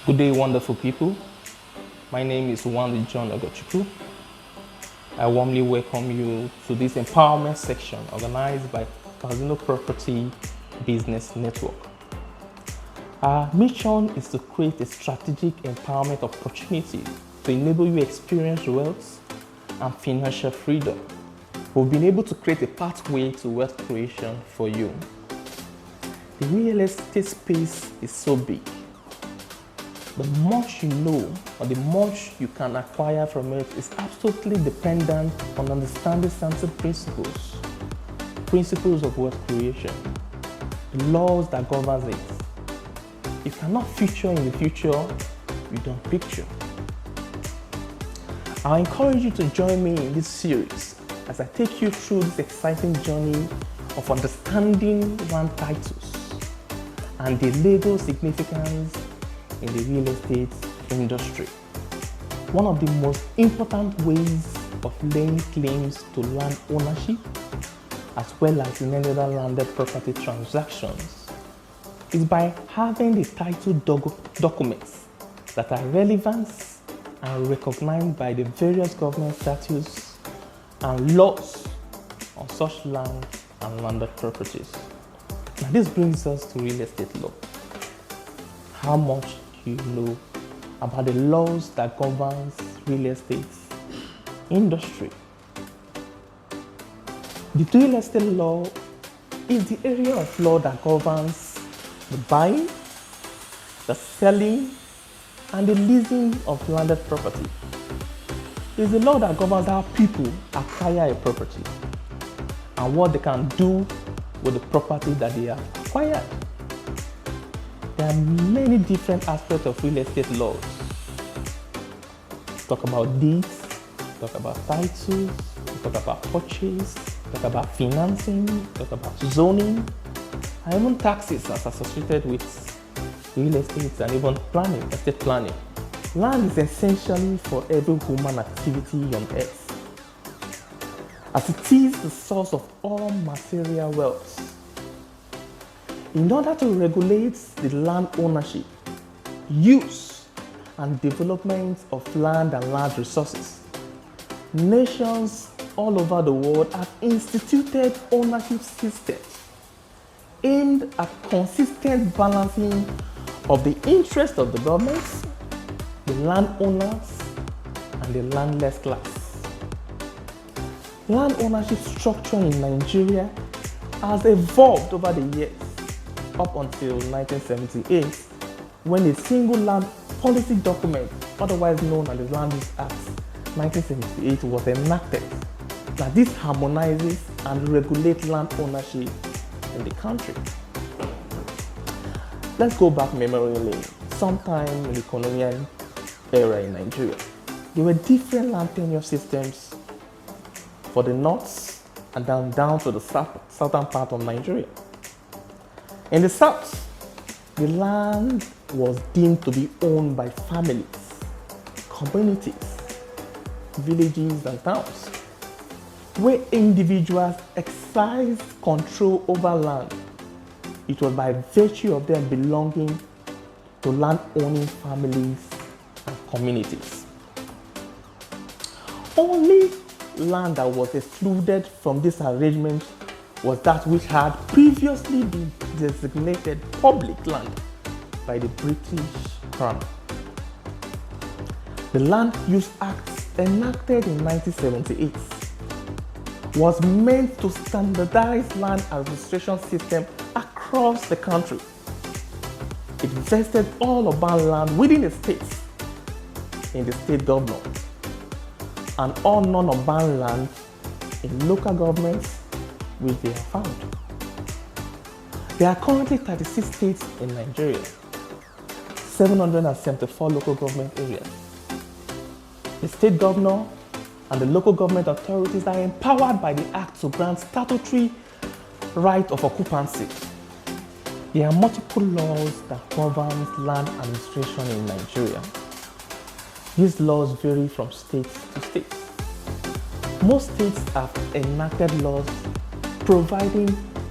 Good day, wonderful people. My name is Wandi John Ogochukwu. I warmly welcome you to this empowerment section organized by Casino Property Business Network. Our mission is to create a strategic empowerment opportunity to enable you experience wealth and financial freedom. We've been able to create a pathway to wealth creation for you. The real estate space is so big. The much you know or the much you can acquire from it is absolutely dependent on understanding certain principles of wealth creation, the laws that govern it. You cannot feature in the future, you don't picture. I encourage you to join me in this series as I take you through this exciting journey of understanding land titles and the legal significance in the real estate industry. One of the most important ways of laying claims to land ownership, as well as in any other landed property transactions, is by having the title documents that are relevant and recognized by the various government statutes and laws on such land and landed properties. Now this brings us to real estate law. How much do you know about the laws that governs real estate industry? The real estate law is the area of law that governs the buying, the selling, and the leasing of landed property. It is the law that governs how people acquire a property and what they can do with the property that they have acquired. There are many different aspects of real estate laws. Talk about deeds, talk about titles, talk about purchase, talk about financing, talk about zoning, and even taxes as associated with real estate and even planning, estate planning. Land is essentially for every human activity on earth, as it is the source of all material wealth. In order to regulate the land ownership, use, and development of land and land resources, nations all over the world have instituted ownership systems aimed at consistent balancing of the interests of the governments, the landowners, and the landless class. Land ownership structure in Nigeria has evolved over the years up until 1978, when a single land policy document, otherwise known as the Land Use Act 1978, was enacted. Now this harmonizes and regulates land ownership in the country. Let's go back memory lane. Sometime in the colonial era in Nigeria, there were different land tenure systems for the north and down to the southern part of Nigeria. In the south, the land was deemed to be owned by families, communities, villages, and towns, where individuals exercised control over land. It was by virtue of them belonging to land-owning families and communities. Only land that was excluded from this arrangement was that which had previously been designated public land by the British Crown. The Land Use Act, enacted in 1978, was meant to standardize land administration system across the country. It vested all urban land within the states in the state government and all non-urban land in local governments which they are found. There are currently 36 states in Nigeria, 774 local government areas. The state governor and the local government authorities are empowered by the Act to grant statutory right of occupancy. There are multiple laws that govern land administration in Nigeria. These laws vary from state to state. Most states have enacted laws providing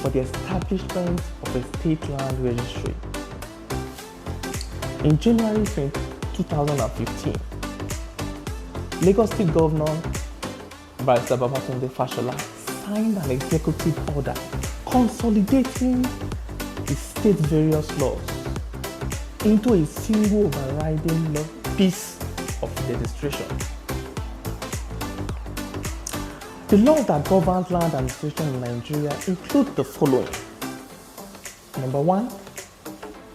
for the establishment of a state land registry. In January 2015, Lagos State Governor Barrister Babatunde Fashola signed an executive order consolidating the state's various laws into a single overriding law piece of legislation. The laws that govern land administration in Nigeria include the following. Number 1,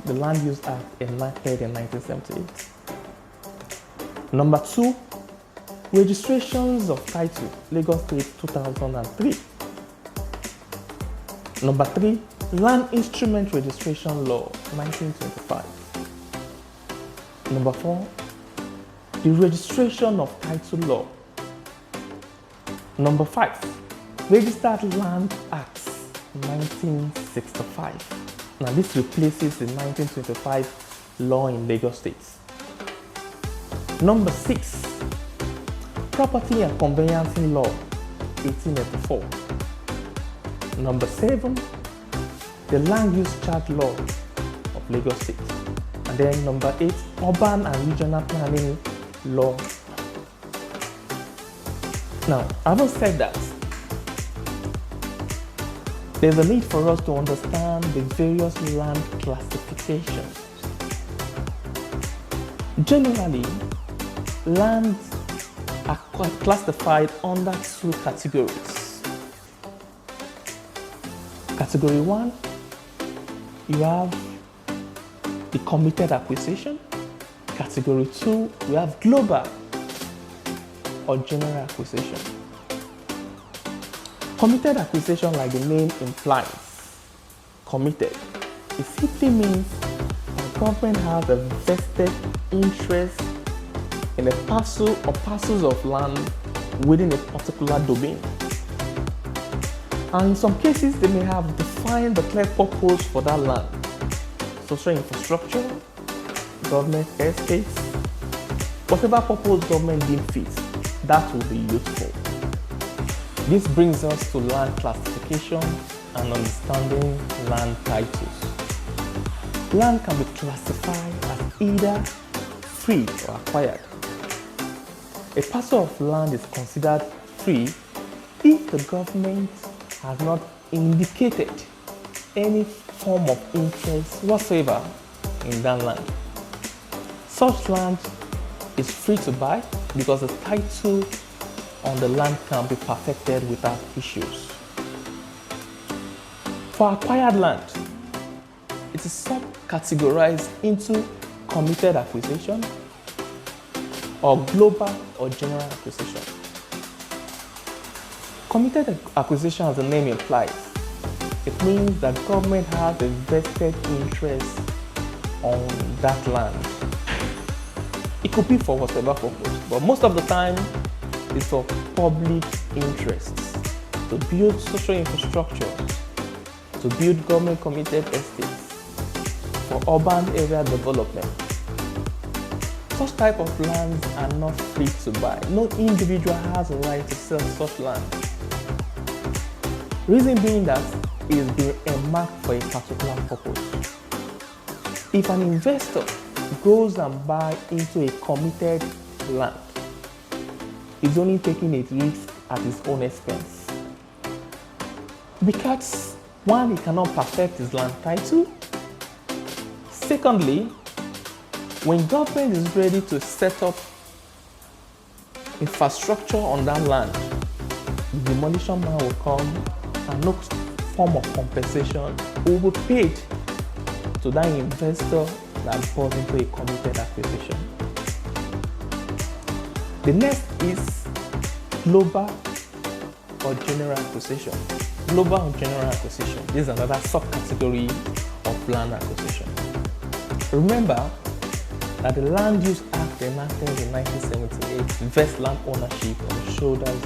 the Land Use Act enacted in 1978. Number 2, registrations of title, Lagos State 2003. Number 3, Land Instrument Registration Law 1925. Number 4, the Registration of Title Law. Number 5, Registered Land Acts 1965. Now this replaces the 1925 law in Lagos State. Number 6, Property and Conveyancing Law 1884. Number 7, the Land Use Charge Law of Lagos State. And then number 8, Urban and Regional Planning Law. Now, having said that, there's a need for us to understand the various land classifications. Generally, lands are classified under 2 categories. Category 1, you have the committed acquisition. Category 2, we have global or general acquisition. Committed acquisition, like the name implies, committed, it simply means the government has a vested interest in a parcel or parcels of land within a particular domain. And in some cases, they may have defined the clear purpose for that land. Social infrastructure, government estates, whatever purpose government deems fit, that will be useful. This brings us to land classification and understanding land titles. Land can be classified as either free or acquired. A parcel of land is considered free if the government has not indicated any form of interest whatsoever in that land. Such land is free to buy because the title on the land can be perfected without issues. For acquired land, it is subcategorized into committed acquisition or global or general acquisition. Committed acquisition, as the name implies, it means that government has a vested interest on that land. It could be for whatever purpose, but most of the time it's for public interests, to build social infrastructure, to build government committed estates, for urban area development. Such type of lands are not free to buy. No individual has a right to sell such land. Reason being that it is being earmarked for a particular purpose. If an investor goes and buys into a committed land, he's only taking a risk at his own expense. Because one, he cannot perfect his land title. Secondly, when government is ready to set up infrastructure on that land, the demolition man will come and no form of compensation will be paid to that investor that bought into a committed acquisition. The next is global or general acquisition. Global or general acquisition. This is another subcategory of land acquisition. Remember that the Land Use Act enacted in 1978 vests land ownership on the shoulders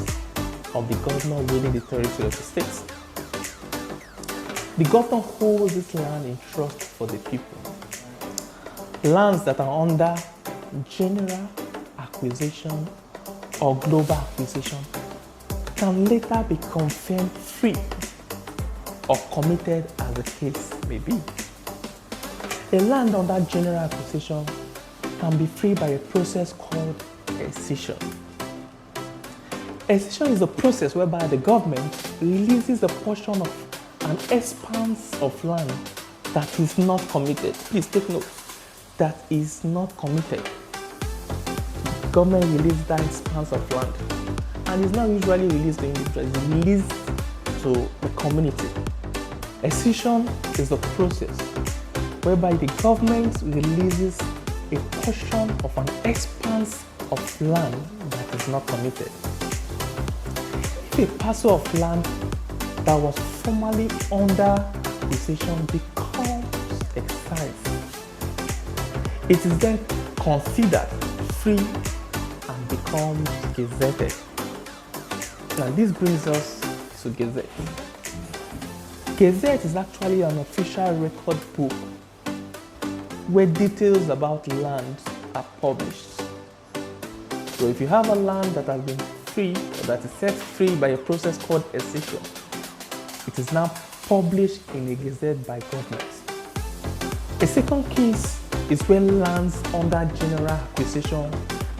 of the governor within the territory of the state. The governor holds this land in trust for the people. Lands that are under general acquisition or global acquisition can later be confirmed free or committed as the case may be. A land under general acquisition can be freed by a process called accession. Accession is a process whereby the government releases a portion of an expanse of land that is not committed. Please take note, that is not committed. Government releases that expanse of land, and it's not usually released to individuals, it's released to the community. Accession is the process whereby the government releases a portion of an expanse of land that is not committed. If a parcel of land that was formerly under acquisition becomes excised, it is then considered free and becomes gazetted. Now this brings us to Gazette. Gazette is actually an official record book where details about land are published. So if you have a land that has been free or that is set free by a process called accession, it is now published in a gazette by government. A second case is when lands under general acquisition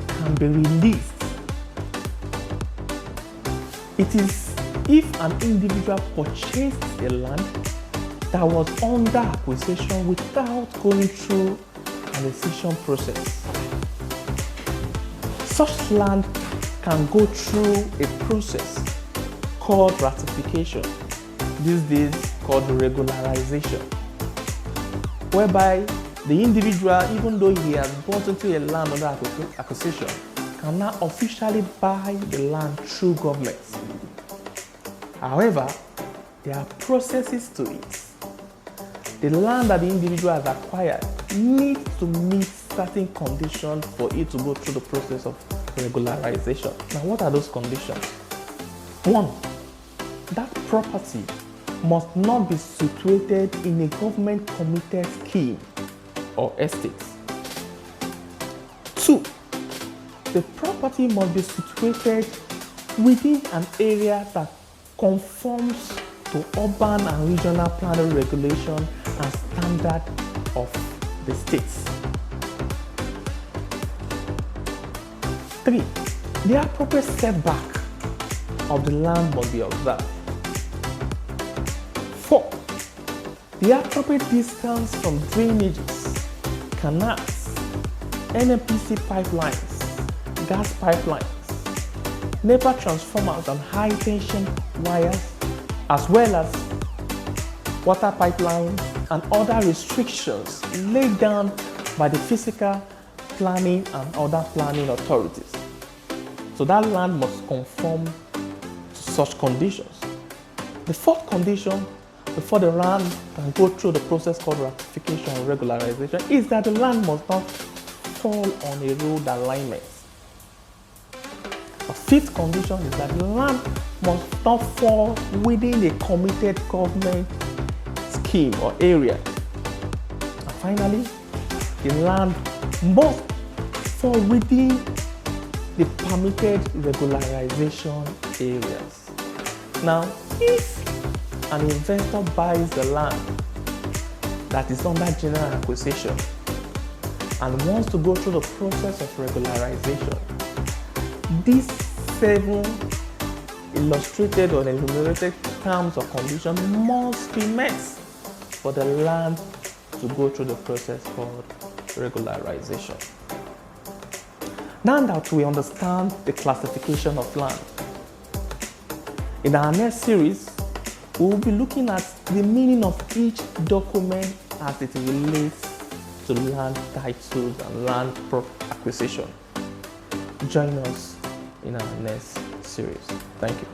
can be released. It is if an individual purchased a land that was under acquisition without going through an accession process. Such land can go through a process called ratification, these days called regularization, whereby the individual, even though he has bought into a land under acquisition, can now officially buy the land through government. However, there are processes to it. The land that the individual has acquired needs to meet certain conditions for it to go through the process of regularization. Now, what are those conditions? 1, that property must not be situated in a government committed scheme or estate. 2, the property must be situated within an area that conforms to urban and regional planning regulation and standard of the states. 3, the appropriate setback of the land must be observed. 4, the appropriate distance from drainages, canals, NNPC pipelines, gas pipelines, NEPA transformers and high tension wires, as well as water pipelines and other restrictions laid down by the physical planning and other planning authorities. So that land must conform to such conditions. The fourth condition, before the land can go through the process called ratification or regularization, is that the land must not fall on a road alignment. The fifth condition is that the land must not fall within a committed government scheme or area. And finally, the land must fall within the permitted regularization areas. Now, if an investor buys the land that is under general acquisition and wants to go through the process of regularization, these 7 illustrated or enumerated terms or conditions must be met for the land to go through the process called regularization. Now that we understand the classification of land, in our next series, we will be looking at the meaning of each document as it relates to land titles and land acquisition. Join us in our next series. Thank you.